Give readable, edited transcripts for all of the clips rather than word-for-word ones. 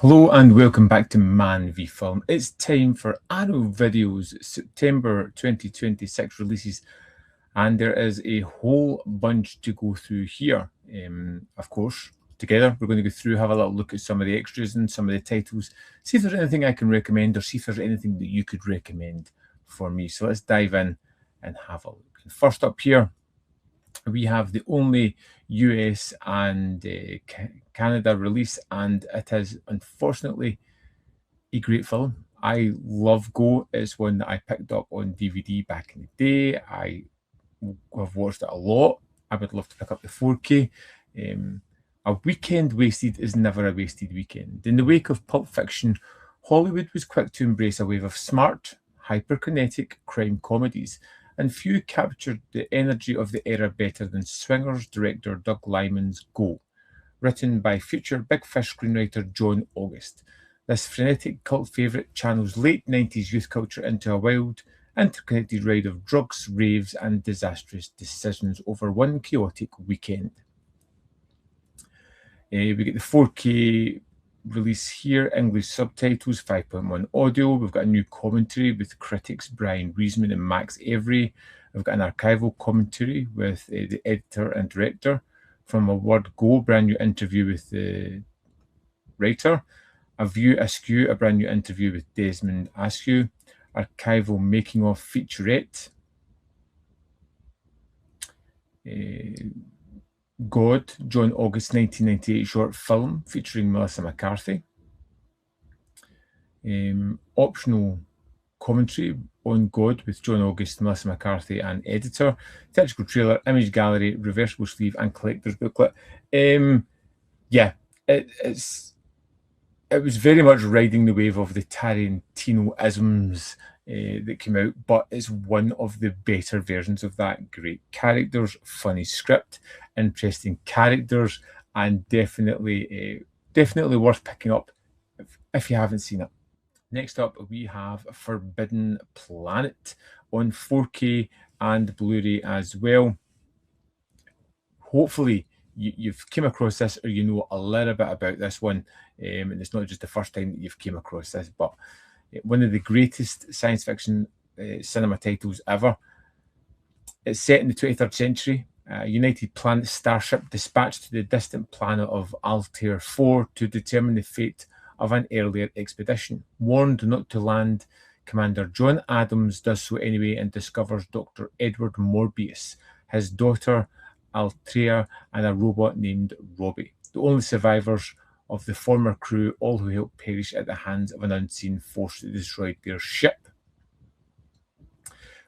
Hello and welcome back to Man v Film. It's time for Arrow Video's September 2026 releases, and there is a whole bunch to go through here. Of course, together we're going to go through, have a little look at some of the extras and some of the titles, see if there's anything I can recommend or see if there's anything that you could recommend for me. So let's dive in and have a look. First up here, we have the only US and Canada release, and it is unfortunately a great film. I love Go. It's one that I picked up on DVD back in the day. I have watched it a lot. I would love to pick up the 4K. A weekend wasted is never a wasted weekend. In the wake of Pulp Fiction, Hollywood was quick to embrace a wave of smart, hyperkinetic crime comedies, and few captured the energy of the era better than Swingers director Doug Liman's Go, written by future Big Fish screenwriter John August. This frenetic cult favourite channels late 90s youth culture into a wild, interconnected ride of drugs, raves, and disastrous decisions over one chaotic weekend. We get the 4K release here, English subtitles, 5.1 audio. We've got a new commentary with critics Brian Reisman and Max Avery. We've got an archival commentary with the editor and director. From A Word Go, brand new interview with the writer. A View Askew, a brand new interview with Desmond Askew. Archival making of featurette. God, John August 1998 short film featuring Melissa McCarthy. Optional commentary on God with John August, Melissa McCarthy, and editor. Theatrical trailer, image gallery, reversible sleeve, and collector's booklet. Yeah, it was very much riding the wave of the Tarantino-isms that came out, but it's one of the better versions of that. Great characters, funny script, interesting characters, and definitely worth picking up if you haven't seen it. Next up, we have Forbidden Planet on 4K and Blu-ray as well. Hopefully, you've came across this or you know a little bit about this one, and it's not just the first time that you've came across this, but one of the greatest science fiction cinema titles ever. It's set in the 23rd century. A United Planet starship dispatched to the distant planet of Altair 4 to determine the fate of an earlier expedition. Warned not to land, Commander John Adams does so anyway and discovers Dr. Edward Morbius, his daughter Altria, and a robot named Robbie, the only survivors of the former crew, all who helped perish at the hands of an unseen force that destroyed their ship.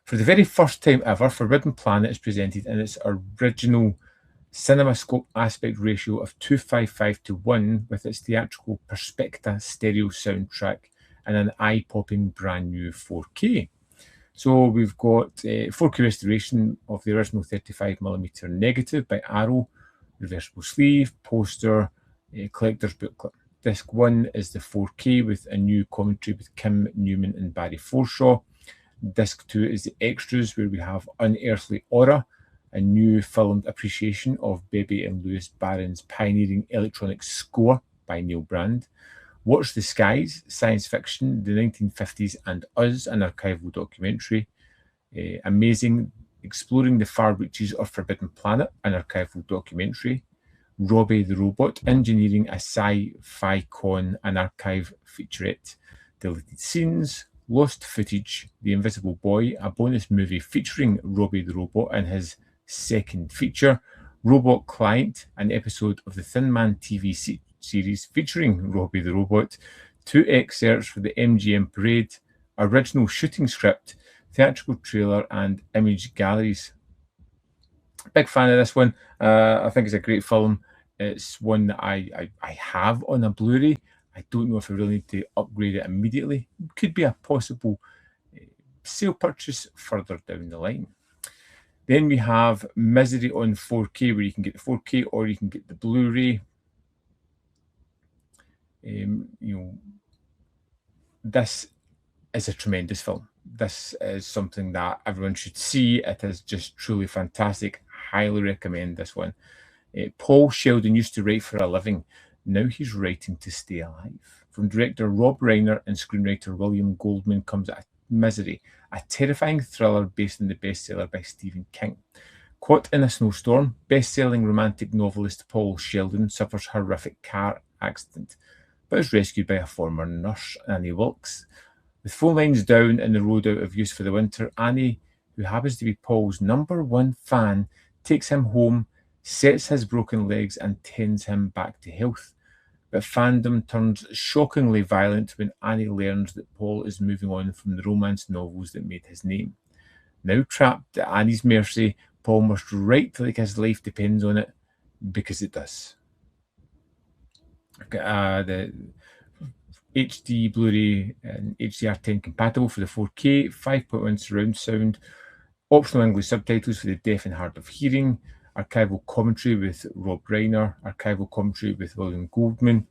For the very first time ever, Forbidden Planet is presented in its original CinemaScope aspect ratio of 255:1 with its theatrical Perspecta stereo soundtrack and an eye-popping brand new 4K. So we've got 4K restoration of the original 35mm negative by Arrow, reversible sleeve, poster, collector's booklet. Disc 1 is the 4K with a new commentary with Kim Newman and Barry Forshaw. Disc 2 is the extras, where we have Unearthly Aura, a new filmed appreciation of Bebe and Louis Barron's pioneering electronic score by Neil Brand. Watch the Skies, science fiction, the 1950s and Us, an archival documentary. Amazing, exploring the far reaches of Forbidden Planet, an archival documentary. Robbie the Robot, engineering a sci-fi con, an archive featurette. Deleted scenes, lost footage, The Invisible Boy, a bonus movie featuring Robbie the Robot and his second feature. Robot Client, an episode of the Thin Man TV series featuring Robbie the Robot. 2 excerpts for the MGM Parade, original shooting script, theatrical trailer, and image galleries. Big fan of this one. I think it's a great film. It's one that I have on a Blu-ray. I don't know if I really need to upgrade it immediately. Could be a possible sale purchase further down the line. Then we have Misery on 4K, where you can get the 4K or you can get the Blu-ray. This is a tremendous film. This is something that everyone should see. It is just truly fantastic. Highly recommend this one. Paul Sheldon used to write for a living. Now he's writing to stay alive. From director Rob Reiner and screenwriter William Goldman comes Misery, a terrifying thriller based on the bestseller by Stephen King. Caught in a snowstorm, best-selling romantic novelist Paul Sheldon suffers a horrific car accident, but is rescued by a former nurse, Annie Wilkes. With phone lines down and the road out of use for the winter, Annie, who happens to be Paul's #1 fan, takes him home, sets his broken legs, and tends him back to health. But fandom turns shockingly violent when Annie learns that Paul is moving on from the romance novels that made his name. Now trapped at Annie's mercy, Paul must write like his life depends on it, because it does. The HD Blu-ray and HDR10 compatible for the 4K, 5.1 surround sound, optional English subtitles for the deaf and hard of hearing, archival commentary with Rob Reiner, archival commentary with William Goldman,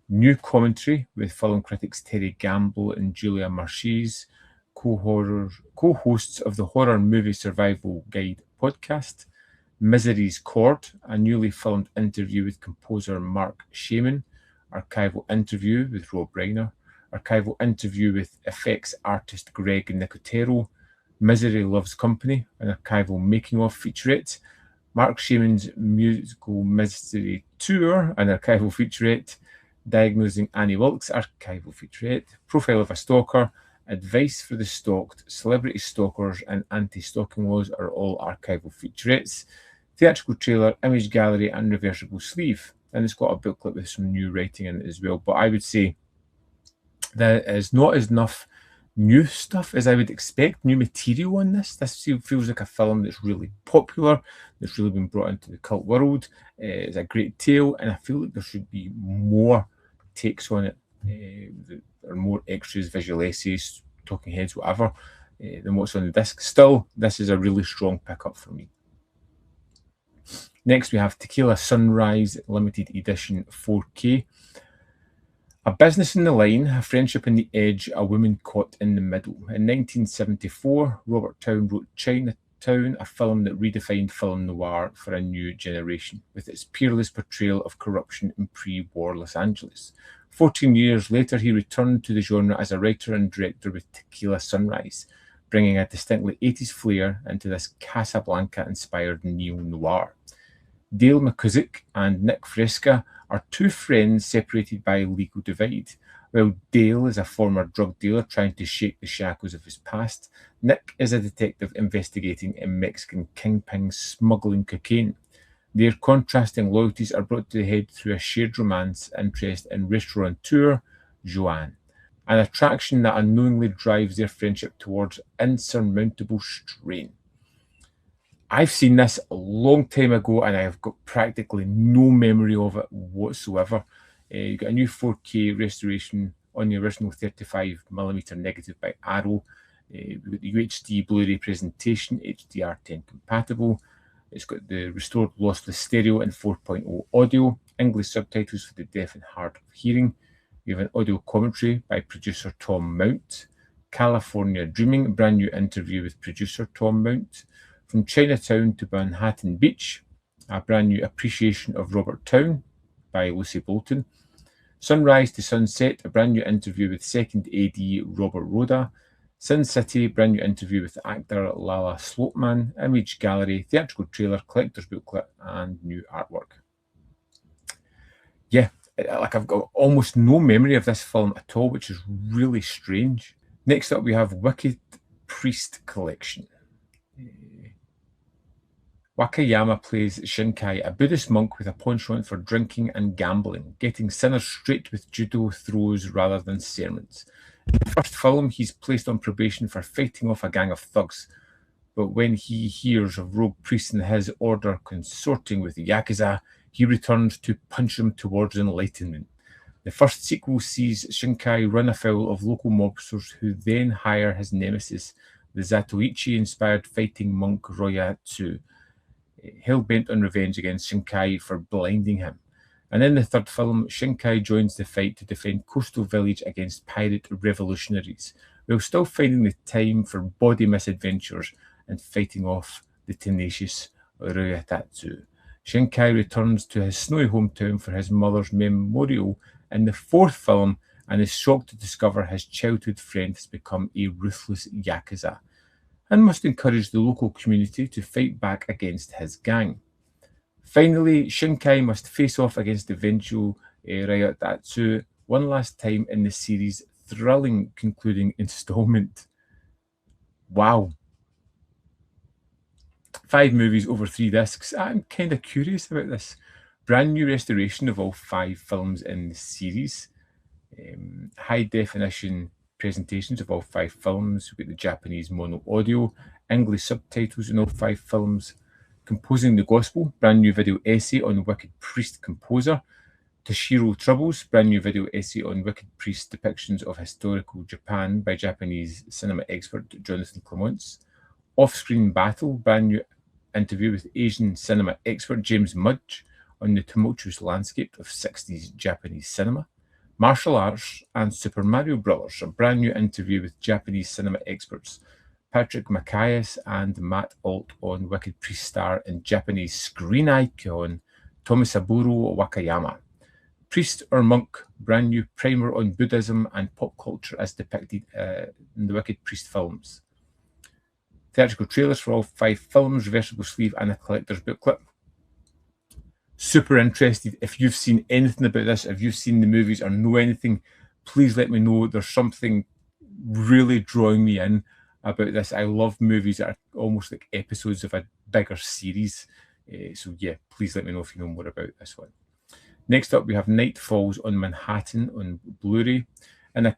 new commentary with film critics Terry Gamble and Julia Marchese, co-hosts of the Horror Movie Survival Guide podcast, Misery's Chord, a newly filmed interview with composer Mark Shaman, archival interview with Rob Reiner, archival interview with effects artist Greg Nicotero, Misery Loves Company, an archival making-of featurette, Mark Shaman's musical Misery Tour, an archival featurette, Diagnosing Annie Wilkes, archival featurette, Profile of a Stalker, Advice for the Stalked, Celebrity Stalkers, and Anti-Stalking Laws are all archival featurettes, theatrical trailer, image gallery, and reversible sleeve. And it's got a booklet with some new writing in it as well. But I would say there is not as enough new stuff as I would expect, new material on this. This feels like a film that's really popular, that's really been brought into the cult world. It's a great tale, and I feel like there should be more takes on it, or more extras, visual essays, talking heads, whatever, than what's on the disc. Still, this is a really strong pickup for me. Next, we have Tequila Sunrise Limited Edition 4K. A business in the line, a friendship on the edge, a woman caught in the middle. In 1974, Robert Towne wrote Chinatown, a film that redefined film noir for a new generation, with its peerless portrayal of corruption in pre-war Los Angeles. 14 years later, he returned to the genre as a writer and director with Tequila Sunrise, bringing a distinctly 80s flair into this Casablanca-inspired neo-noir. Dale McCusick and Nick Fresca are two friends separated by a legal divide. While Dale is a former drug dealer trying to shake the shackles of his past, Nick is a detective investigating a Mexican kingpin smuggling cocaine. Their contrasting loyalties are brought to the head through a shared romance interest in restaurateur Joanne, an attraction that unknowingly drives their friendship towards insurmountable strain. I've seen this a long time ago, and I've got practically no memory of it whatsoever. You got a new 4K restoration on the original 35mm negative by Arrow. We've got the UHD Blu-ray presentation, HDR10 compatible. It's got the restored lossless stereo and 4.0 audio, English subtitles for the deaf and hard of hearing. We have an audio commentary by producer Tom Mount. California Dreaming, a brand new interview with producer Tom Mount. From Chinatown to Manhattan Beach, a brand new appreciation of Robert Towne by Lucy Bolton. Sunrise to Sunset, a brand new interview with second AD Robert Roda. Sin City, brand new interview with actor Lala Slopeman. Image gallery, theatrical trailer, collector's booklet, and new artwork. Yeah, I've got almost no memory of this film at all, which is really strange. Next up, we have Wicked Priest Collection. Wakayama plays Shinkai, a Buddhist monk with a penchant for drinking and gambling, getting sinners straight with judo throws rather than sermons. In the first film, he's placed on probation for fighting off a gang of thugs, but when he hears of rogue priests in his order consorting with the Yakuza, he returns to punch them towards enlightenment. The first sequel sees Shinkai run afoul of local mobsters who then hire his nemesis, the Zatoichi-inspired fighting monk Royatsu, hell-bent on revenge against Shinkai for blinding him. And in the third film, Shinkai joins the fight to defend Coastal Village against pirate revolutionaries, while still finding the time for body misadventures and fighting off the tenacious Ryotatsu. Shinkai returns to his snowy hometown for his mother's memorial in the fourth film and is shocked to discover his childhood friend has become a ruthless Yakuza and must encourage the local community to fight back against his gang. Finally, Shinkai must face off against the vengeful Ryotatsu one last time in the series' thrilling concluding installment. Wow. 5 movies over 3 discs. I'm kind of curious about this. Brand new restoration of all 5 films in the series. High definition presentations of all 5 films. We've got the Japanese mono audio, English subtitles in all 5 films. Composing the Gospel, brand new video essay on Wicked Priest Composer. Toshiro Troubles, brand new video essay on Wicked Priest depictions of historical Japan by Japanese cinema expert Jonathan Clements. Off-Screen Battle, brand new interview with Asian cinema expert James Mudge on the tumultuous landscape of 60s Japanese cinema. Martial Arts and Super Mario Bros., a brand new interview with Japanese cinema experts Patrick Macias and Matt Alt on Wicked Priest star and Japanese screen icon Tomisaburo Wakayama. Priest or Monk, brand new primer on Buddhism and pop culture as depicted in the Wicked Priest films. Theatrical trailers for all 5 films, reversible sleeve and a collector's booklet. Super interested. If you've seen anything about this, if you've seen the movies or know anything, please let me know. There's something really drawing me in about this. I love movies that are almost like episodes of a bigger series. So yeah, please let me know if you know more about this one. Next up, we have Night Falls on Manhattan on Blu-ray. And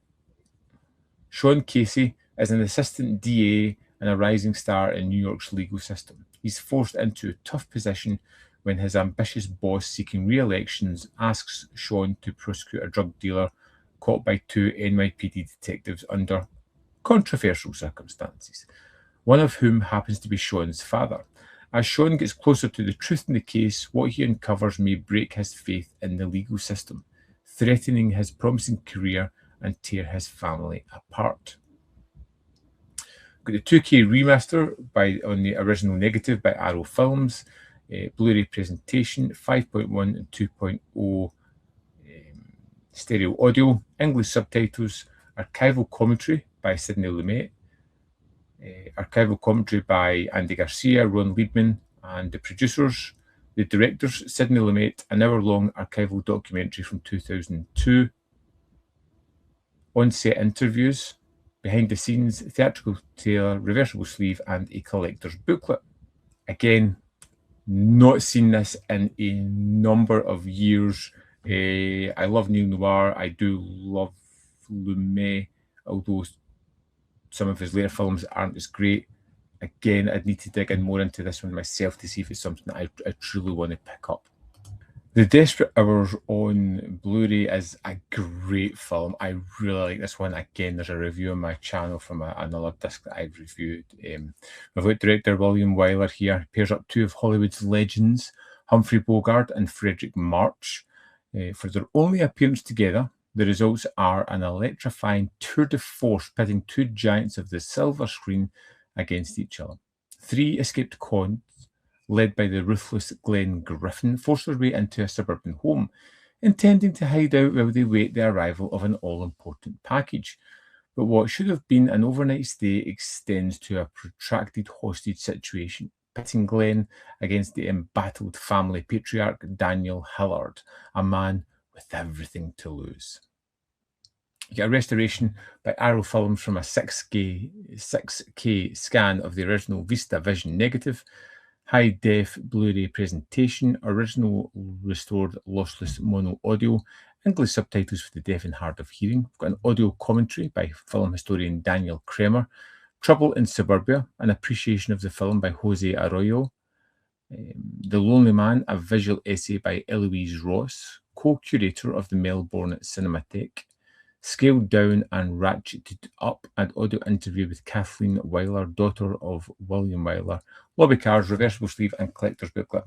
Sean Casey is an assistant DA and a rising star in New York's legal system. He's forced into a tough position when his ambitious boss seeking re-election asks Sean to prosecute a drug dealer caught by 2 NYPD detectives under controversial circumstances, one of whom happens to be Sean's father. As Sean gets closer to the truth in the case, what he uncovers may break his faith in the legal system, threatening his promising career and tear his family apart. Got the 2K remaster on the original negative by Arrow Films, Blu-ray presentation, 5.1 and 2.0 stereo audio, English subtitles, archival commentary by Sidney Lumet, archival commentary by Andy Garcia, Ron Liebman, and the producers. The directors, Sidney Lumet, an hour-long archival documentary from 2002, on-set interviews, behind-the-scenes, theatrical trailer, reversible sleeve, and a collector's booklet. Again, not seen this in a number of years. I love Neo Noir. I do love Lumet, although some of his later films aren't as great. Again, I'd need to dig in more into this one myself to see if it's something that I truly want to pick up. The Desperate Hours on Blu-ray is a great film. I really like this one. Again, there's a review on my channel from another disc that I've reviewed. We've got director William Wyler here. Pairs up 2 of Hollywood's legends, Humphrey Bogart and Frederick March. For their only appearance together, the results are an electrifying tour de force pitting 2 giants of the silver screen against each other. 3 escaped cons, led by the ruthless Glenn Griffin, force their way into a suburban home, intending to hide out while they wait the arrival of an all-important package. But what should have been an overnight stay extends to a protracted hostage situation, pitting Glenn against the embattled family patriarch Daniel Hillard, a man with everything to lose. You get a restoration by Arrow Films from a 6K scan of the original Vista Vision negative, high-def Blu-ray presentation, original restored lossless mono audio, English subtitles for the deaf and hard of hearing. We've got an audio commentary by film historian Daniel Kremer, Trouble in Suburbia, an appreciation of the film by Jose Arroyo, The Lonely Man, a visual essay by Eloise Ross, co-curator of the Melbourne Cinematheque, Scaled Down and Ratcheted Up, an audio interview with Kathleen Wyler, daughter of William Wyler, lobby cards, reversible sleeve, and collector's booklet.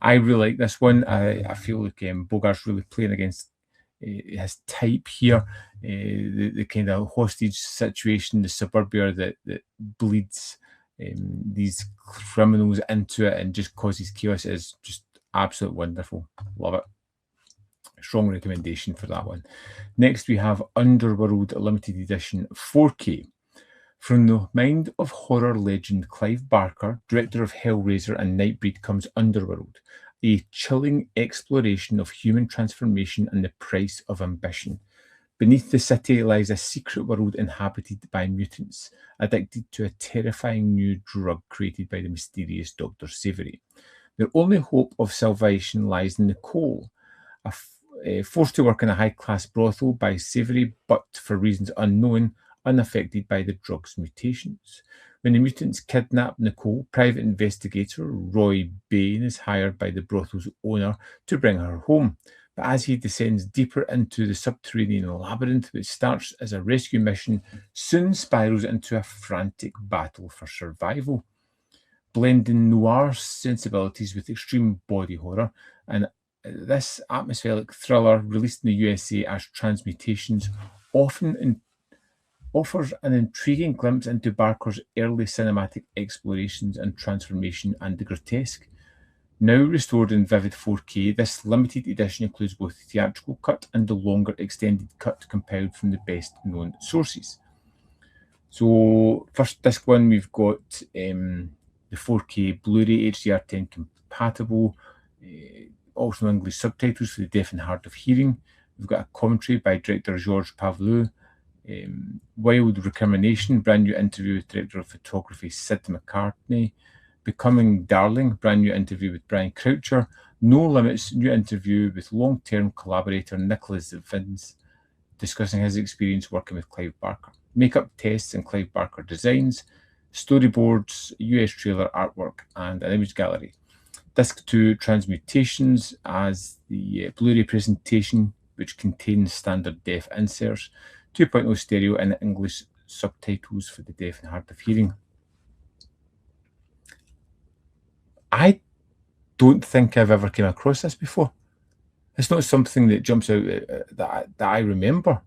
I really like this one. I feel like Bogart's really playing against his type here. The kind of hostage situation, the suburbia that bleeds these criminals into it and just causes chaos is just absolutely wonderful. Love it. strong recommendation for that one. Next, we have Underworld Limited Edition 4K. From the mind of horror legend Clive Barker, director of Hellraiser and Nightbreed, comes Underworld, a chilling exploration of human transformation and the price of ambition. Beneath the city lies a secret world inhabited by mutants, addicted to a terrifying new drug created by the mysterious Dr. Savory. Their only hope of salvation lies in Nicole, forced to work in a high-class brothel by Savory, but for reasons unknown, unaffected by the drug's mutations. When the mutants kidnap Nicole, private investigator Roy Bain is hired by the brothel's owner to bring her home. But as he descends deeper into the subterranean labyrinth, which starts as a rescue mission, soon spirals into a frantic battle for survival. Blending noir sensibilities with extreme body horror, and this atmospheric thriller, released in the USA as Transmutations, often offers an intriguing glimpse into Barker's early cinematic explorations and transformation and the grotesque. Now restored in vivid 4K, this limited edition includes both the theatrical cut and the longer extended cut compiled from the best known sources. So first disc one, we've got the 4K Blu-ray HDR10 compatible, also English subtitles for the deaf and hard of hearing. We've got a commentary by director Georges Pavlou. Wild Recrimination, brand new interview with director of photography Sid McCartney. Becoming Darling, brand new interview with Brian Croucher. No Limits, new interview with long-term collaborator Nicholas Vince, discussing his experience working with Clive Barker. Makeup tests and Clive Barker designs. Storyboards, US trailer artwork, and an image gallery. Disc 2, Transmutations, as the Blu-ray presentation, which contains standard deaf inserts. 2.0 stereo and English subtitles for the deaf and hard of hearing. I don't think I've ever came across this before. It's not something that jumps out that I remember.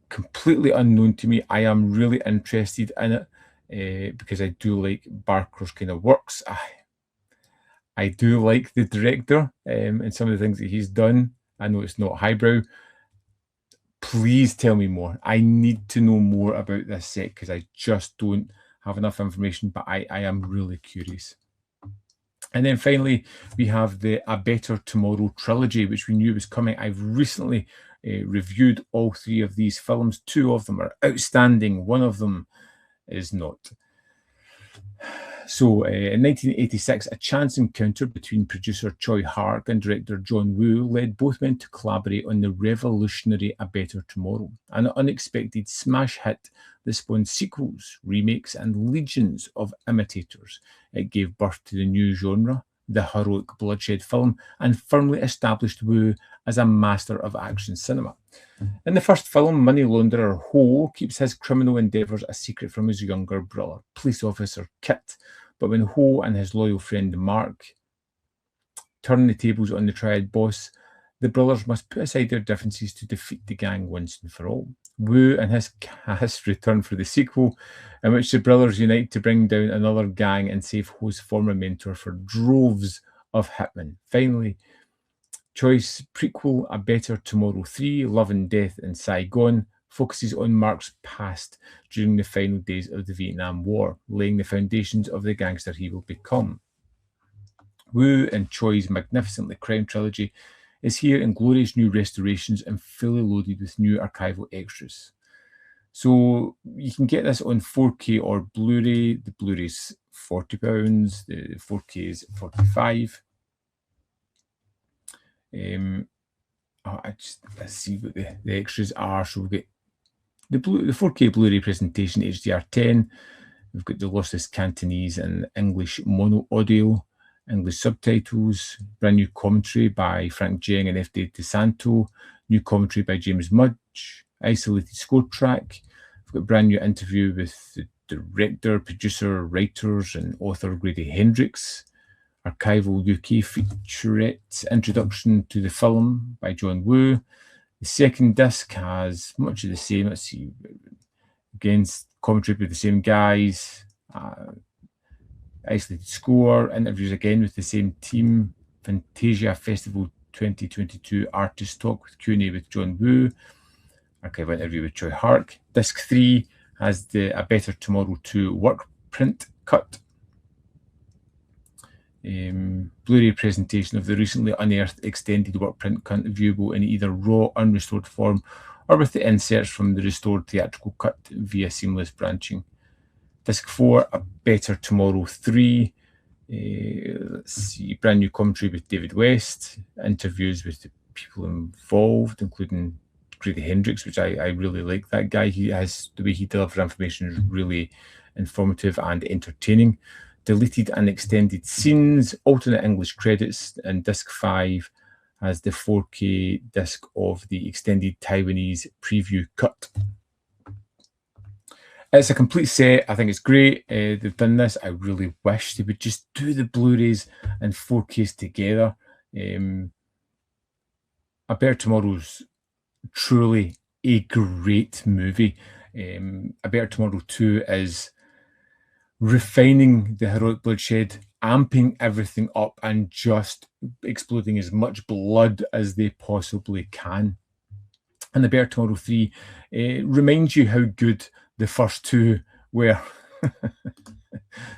Completely unknown to me. I am really interested in it because I do like Barker's kind of works. I do like the director and some of the things that he's done. I know it's not highbrow. Please tell me more. I need to know more about this set because I just don't have enough information, but I am really curious. And then finally, we have the A Better Tomorrow Trilogy, which we knew was coming. I've recently reviewed all three of these films. Two of them are outstanding. One of them is not. So in 1986, a chance encounter between producer Choi Hark and director John Woo led both men to collaborate on the revolutionary A Better Tomorrow, an unexpected smash hit that spawned sequels, remakes, and legions of imitators. It gave birth to the new genre, the heroic bloodshed film, and firmly established Woo as a master of action cinema. In the first film, money launderer Ho keeps his criminal endeavours a secret from his younger brother, police officer Kit. But when Ho and his loyal friend Mark turn the tables on the triad boss, the brothers must put aside their differences to defeat the gang once and for all. Woo and his cast return for the sequel, in which the brothers unite to bring down another gang and save Ho's former mentor for droves of hitmen. Finally, Choi's prequel, A Better Tomorrow 3, Love and Death in Saigon, focuses on Mark's past during the final days of the Vietnam War, laying the foundations of the gangster he will become. Woo and Choi's magnificently crime trilogy is here in glorious new restorations and fully loaded with new archival extras. So you can get this on 4K or Blu-ray. The Blu-ray's £40, the 4K is £45. Let's see what the extras are. So we get the 4K Blu-ray presentation, HDR10. We've got the lossless Cantonese and English mono audio, English subtitles, brand new commentary by Frank Jeng and F.D. DeSanto, new commentary by James Mudge, isolated score track. We've got a brand new interview with the director, producer, writers, and author Grady Hendrix. Archival UK featurette introduction to the film by John Woo. The second disc has much of the same. Let's see, again, commentary with the same guys, isolated score, interviews again with the same team, Fantasia Festival 2022 Artist Talk with Q&A with John Woo. Archive interview with Choi Hark. Disc 3 has the A Better Tomorrow 2 work print cut. Blu-ray presentation of the recently unearthed extended work print cut, viewable in either raw, unrestored form or with the inserts from the restored theatrical cut via seamless branching. Disc 4, A Better Tomorrow 3. Let's see, brand new commentary with David West, interviews with the people involved, including Grady Hendrix, which I really like that guy. He has, the way he delivers information is really informative and entertaining. Deleted and extended scenes, alternate English credits, and disc 5 has the 4K disc of the extended Taiwanese preview cut. It's a complete set. I think it's great. They've done this. I really wish they would just do the Blu-rays and 4Ks together. A Better Tomorrow's truly a great movie. A Better Tomorrow 2 is refining the heroic bloodshed, amping everything up and just exploding as much blood as they possibly can. And A Better Tomorrow 3 reminds you how good the first two were.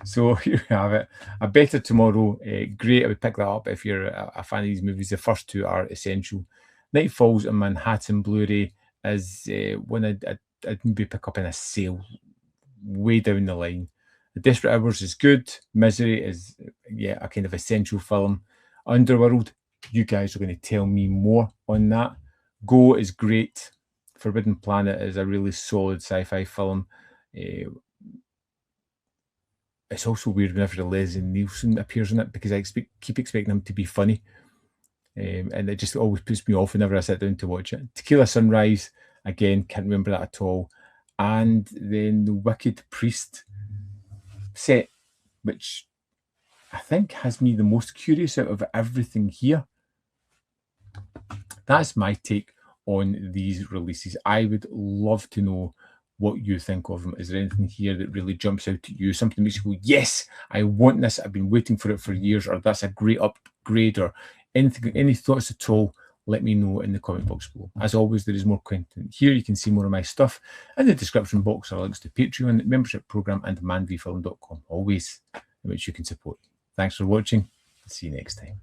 So here we have it. A Better Tomorrow, great. I would pick that up if you're a fan of these movies. The first two are essential. Night Falls and Manhattan Blu-ray is one I'd maybe pick up in a sale way down the line. The Desperate Hours is good. Misery is, yeah, a kind of essential film. Underworld, you guys are going to tell me more on that. Go is great. Forbidden Planet is a really solid sci-fi film. It's also weird whenever Leslie Nielsen appears in it because I keep expecting him to be funny. And it just always puts me off whenever I sit down to watch it. Tequila Sunrise, again, can't remember that at all. And then The Wicked Priest set, which I think has me the most curious out of everything here. That's my take on these releases. I would love to know what you think of them. Is there anything here that really jumps out to you? Something makes you go, yes, I want this. I've been waiting for it for years, or that's a great upgrade, or anything, any thoughts at all, let me know in the comment box below. As always, there is more content here. You can see more of my stuff. In the description box are links to Patreon, membership program, and manvfilm.com, always in which you can support. Thanks for watching. See you next time.